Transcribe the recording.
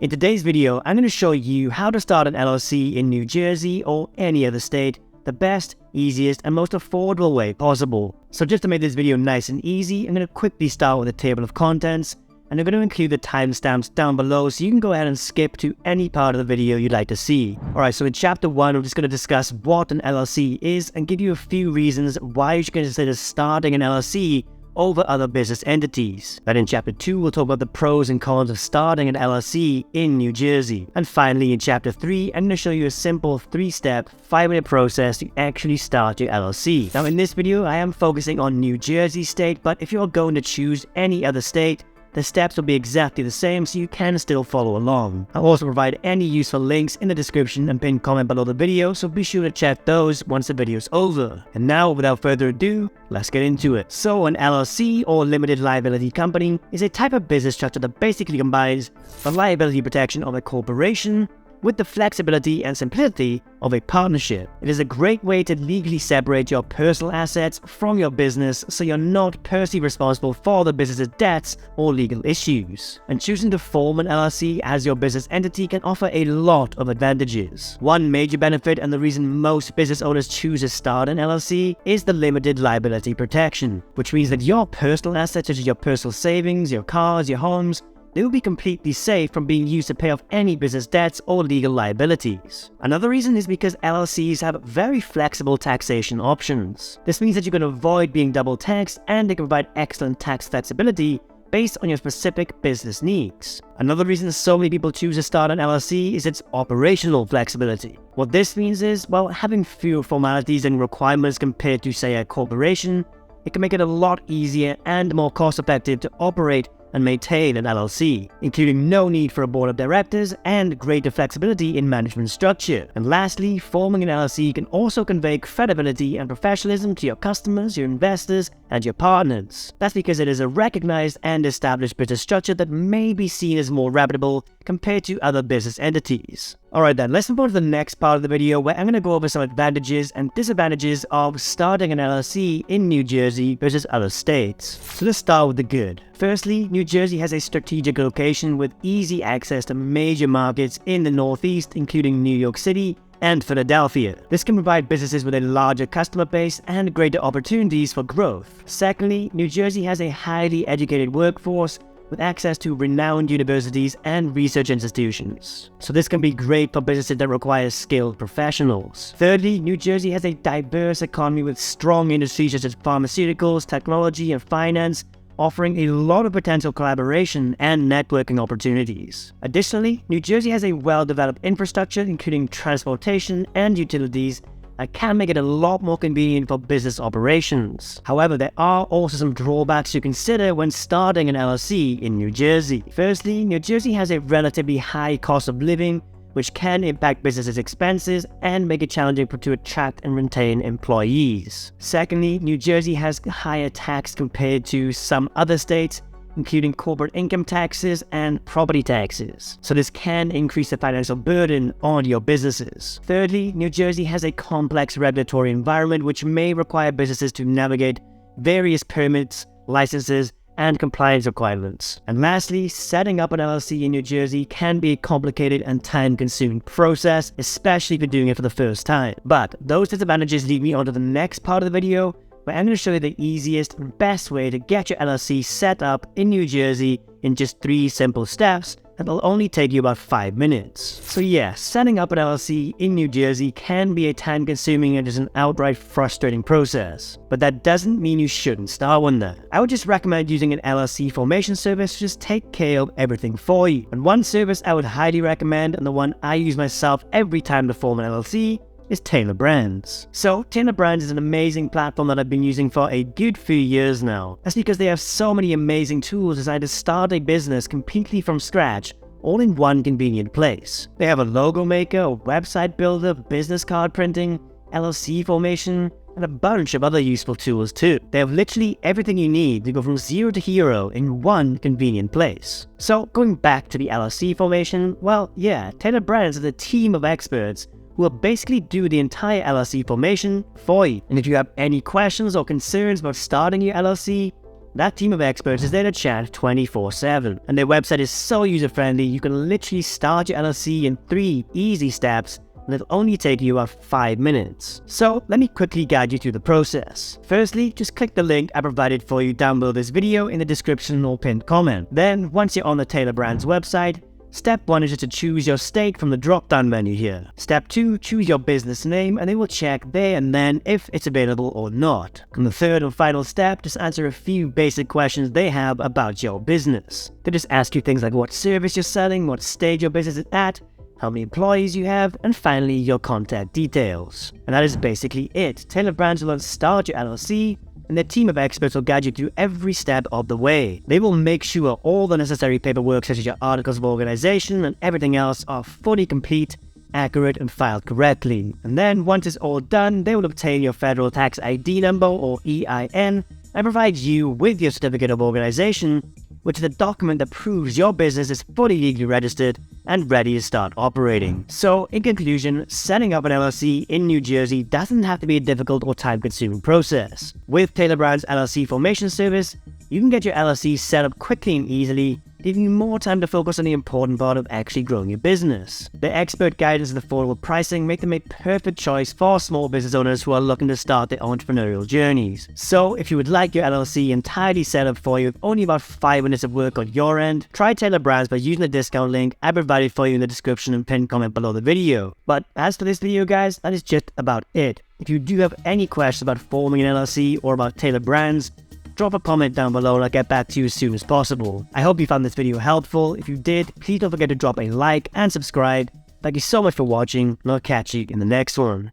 In today's video, I'm going to show you how to start an LLC in New Jersey or any other state the best, easiest, and most affordable way possible. So just to make this video nice and easy, I'm going to quickly start with a table of contents, and I'm going to include the timestamps down below so you can go ahead and skip to any part of the video you'd like to see. Alright, so in chapter 1, we're just going to discuss what an LLC is and give you a few reasons why you should consider starting an LLC over other business entities. Then in chapter 2, we'll talk about the pros and cons of starting an LLC in New Jersey. And finally, in chapter 3, I'm going to show you a simple 3-step, 5-minute process to actually start your LLC. Now in this video, I am focusing on New Jersey state, but if you're going to choose any other state, the steps will be exactly the same, so you can still follow along. I'll also provide any useful links in the description and pinned comment below the video, so be sure to check those once the video's over. And now, without further ado, let's get into it. So an LLC, or limited liability company, is a type of business structure that basically combines the liability protection of a corporation with the flexibility and simplicity of a partnership. It is a great way to legally separate your personal assets from your business, so you're not personally responsible for the business's debts or legal issues. And choosing to form an LLC as your business entity can offer a lot of advantages. One major benefit, and the reason most business owners choose to start an LLC, is the limited liability protection, which means that your personal assets, such as your personal savings, your cars, your homes, they will be completely safe from being used to pay off any business debts or legal liabilities. Another reason is because LLCs have very flexible taxation options. This means that you can avoid being double taxed, and they can provide excellent tax flexibility based on your specific business needs. Another reason so many people choose to start an LLC is its operational flexibility. What this means is, well, having fewer formalities and requirements compared to, say, a corporation, it can make it a lot easier and more cost-effective to operate and maintain an LLC, including no need for a board of directors and greater flexibility in management structure. And lastly, forming an LLC can also convey credibility and professionalism to your customers, your investors, and your partners. That's because it is a recognized and established business structure that may be seen as more reputable compared to other business entities. Alright then, let's move on to the next part of the video, where I'm going to go over some advantages and disadvantages of starting an LLC in New Jersey versus other states. So let's start with the good. Firstly, New Jersey has a strategic location with easy access to major markets in the Northeast, including New York City and Philadelphia. This can provide businesses with a larger customer base and greater opportunities for growth. Secondly, New Jersey has a highly educated workforce with access to renowned universities and research institutions. So this can be great for businesses that require skilled professionals. Thirdly, New Jersey has a diverse economy with strong industries such as pharmaceuticals, technology, and finance, offering a lot of potential collaboration and networking opportunities. Additionally, New Jersey has a well-developed infrastructure, including transportation and utilities, that can make it a lot more convenient for business operations. However, there are also some drawbacks to consider when starting an LLC in New Jersey. Firstly, New Jersey has a relatively high cost of living, which can impact businesses' expenses and make it challenging to attract and retain employees. Secondly, New Jersey has higher tax compared to some other states, including corporate income taxes and property taxes. So this can increase the financial burden on your businesses. Thirdly, New Jersey has a complex regulatory environment which may require businesses to navigate various permits, licenses, and compliance requirements. And lastly, setting up an LLC in New Jersey can be a complicated and time-consuming process, especially if you're doing it for the first time. But those disadvantages lead me on to the next part of the video, where I'm going to show you the easiest and best way to get your LLC set up in New Jersey in just 3 simple steps that will only take you about 5 minutes. So yeah, setting up an LLC in New Jersey can be a time-consuming and just an outright frustrating process. But that doesn't mean you shouldn't start one though. I would just recommend using an LLC formation service to just take care of everything for you. And one service I would highly recommend, and the one I use myself every time to form an LLC, is Taylor Brands. So Taylor Brands is an amazing platform that I've been using for a good few years now. That's because they have so many amazing tools designed to start a business completely from scratch, all in one convenient place. They have a logo maker, a website builder, business card printing, LLC formation, and a bunch of other useful tools too. They have literally everything you need to go from zero to hero in one convenient place. So going back to the LLC formation, well yeah, Taylor Brands is a team of experts who will basically do the entire LLC formation for you. And if you have any questions or concerns about starting your LLC, That team of experts is there to chat 24/7, and their website is so user-friendly you can literally start your LLC in 3 easy steps, and it'll only take you about 5 minutes. So let me quickly guide you through the process. Firstly, just click the link I provided for you down below this video in the description or pinned comment. Then, once you're on the Taylor Brands website, Step 1 is just to choose your state from the drop-down menu here. Step 2, choose your business name, and they will check there and then if it's available or not. And the third and final step, just answer a few basic questions they have about your business. They just ask you things like what service you're selling, what stage your business is at, how many employees you have, and finally your contact details. And that is basically it. Taylor Brands will then start your LLC, and their team of experts will guide you through every step of the way. They will make sure all the necessary paperwork such as your articles of organization and everything else are fully complete, accurate, and filed correctly. And then once it's all done, they will obtain your federal tax ID number or EIN and provide you with your certificate of organization, which is a document that proves your business is fully legally registered and ready to start operating. So, in conclusion, setting up an LLC in New Jersey doesn't have to be a difficult or time-consuming process. With Taylor Brands' LLC formation service, you can get your LLC set up quickly and easily, giving you more time to focus on the important part of actually growing your business. Their expert guidance and affordable pricing make them a perfect choice for small business owners who are looking to start their entrepreneurial journeys. So if you would like your LLC entirely set up for you with only about 5 minutes of work on your end, try Taylor Brands by using the discount link I provided for you in the description and pinned comment below the video. But as for this video guys, that is just about it. If you do have any questions about forming an LLC or about Taylor Brands, drop a comment down below and I'll get back to you as soon as possible. I hope you found this video helpful. If you did, please don't forget to drop a like and subscribe. Thank you so much for watching, and I'll catch you in the next one.